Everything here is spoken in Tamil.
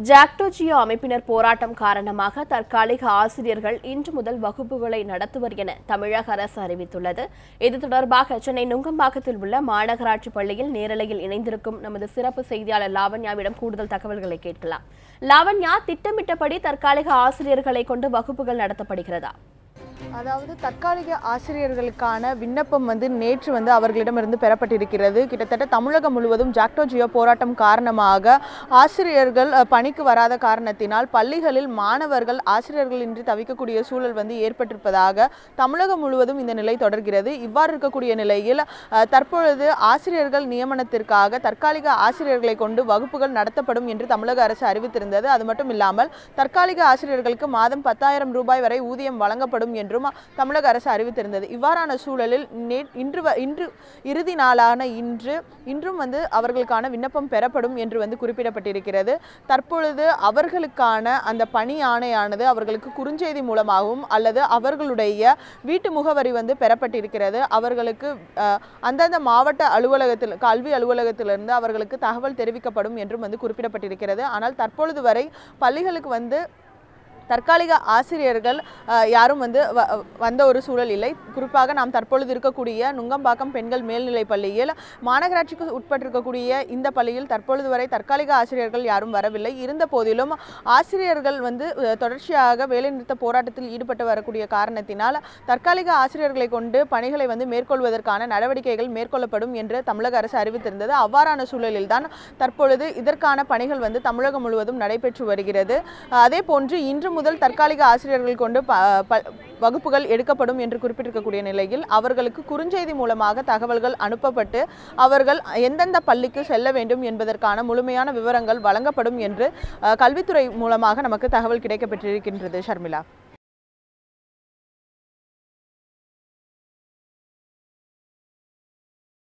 ஜாக்டோ ஜியோ அமைப்பினர் போராட்டம் காரணமாக தற்காலிக ஆசிரியர்கள் இன்று முதல் வகுப்புகளை நடத்துவர் என தமிழக அரசு அறிவித்துள்ளது. இது தொடர்பாக சென்னை நுங்கம்பாக்கத்தில் உள்ள மாநகராட்சி பள்ளியில் நேரலையில் இணைந்திருக்கும் நமது சிறப்பு செய்தியாளர் லாவண்யாவிடம் கூடுதல் தகவல்களை கேட்கலாம். லாவண்யா, திட்டமிட்டபடி தற்காலிக ஆசிரியர்களை கொண்டு வகுப்புகள் நடத்தப்படுகிறதா? அதாவது தற்காலிக ஆசிரியர்களுக்கான விண்ணப்பம் நேற்று அவர்களிடமிருந்து பெறப்பட்டிருக்கிறது. கிட்டத்தட்ட தமிழகம் முழுவதும் ஜாக்டோ ஜியோ போராட்டம் காரணமாக ஆசிரியர்கள் பணிக்கு வராத காரணத்தினால் பள்ளிகளில் மாணவர்கள் ஆசிரியர்கள் இன்றி தவிக்கக்கூடிய சூழல் ஏற்பட்டிருப்பதாக தமிழகம் முழுவதும் இந்த நிலை தொடர்கிறது. இவ்வாறு இருக்கக்கூடிய நிலையில் தற்பொழுது ஆசிரியர்கள் நியமனத்திற்காக தற்காலிக ஆசிரியர்களை கொண்டு வகுப்புகள் நடத்தப்படும் என்று தமிழக அரசு அறிவித்திருந்தது. அது மட்டும் இல்லாமல் தற்காலிக ஆசிரியர்களுக்கு மாதம் 10,000 ரூபாய் வரை ஊதியம் வழங்கப்படும் என்றும் தமிழக அரசு அறிவித்திருந்தது. இவ்வாறான சூழலில் இன்று இறுதி நாளான இன்றும் அவர்களுக்கான விண்ணப்பம் பெறப்படும் என்று குறிப்பிடப்பட்டிருக்கிறது. தற்பொழுது அவர்களுக்கான அந்த பணி ஆணையானது அவர்களுக்கு குறுஞ்செய்தி மூலமாகவும் அல்லது அவர்களுடைய வீட்டு முகவரி பெறப்பட்டிருக்கிறது. அவர்களுக்கு அந்தந்த மாவட்ட அலுவலகத்தில் கல்வி அலுவலகத்திலிருந்து அவர்களுக்கு தகவல் தெரிவிக்கப்படும் என்றும் குறிப்பிடப்பட்டிருக்கிறது. ஆனால் தற்பொழுது வரை பள்ளிகளுக்கு தற்காலிக ஆசிரியர்கள் யாரும் வந்த ஒரு சூழல் இல்லை. குறிப்பாக நாம் தற்பொழுது இருக்கக்கூடிய நுங்கம்பாக்கம் பெண்கள் மேல்நிலைப் பள்ளியில் மாநகராட்சிக்கு உட்பட்டிருக்கக்கூடிய இந்த பள்ளியில் தற்பொழுது வரை தற்காலிக ஆசிரியர்கள் யாரும் வரவில்லை. இருந்த போதிலும் ஆசிரியர்கள் தொடர்ச்சியாக வேலைநிறுத்த போராட்டத்தில் ஈடுபட்டு வரக்கூடிய காரணத்தினால் தற்காலிக ஆசிரியர்களை கொண்டு பணிகளை மேற்கொள்வதற்கான நடவடிக்கைகள் மேற்கொள்ளப்படும் என்று தமிழக அரசு அறிவித்திருந்தது. அவ்வாறான சூழலில் தான் தற்பொழுது இதற்கான பணிகள் தமிழகம் முழுவதும் நடைபெற்று வருகிறது. அதே போன்று இன்று முதல் தற்காலிக ஆசிரியர்கள் கொண்டு வகுப்புகள் எடுக்கப்படும் என்று குறிப்பிட்டிருக்கக்கூடிய நிலையில் அவர்களுக்கு குறுஞ்செய்தி மூலமாக தகவல்கள் அனுப்பப்பட்டு அவர்கள் எந்தெந்த பள்ளிக்கு செல்ல வேண்டும் என்பதற்கான முழுமையான விவரங்கள் வழங்கப்படும் என்று கல்வித்துறை மூலமாக நமக்கு தகவல் கிடைக்கப்பெற்றிருக்கின்றது. ஷர்மிளா.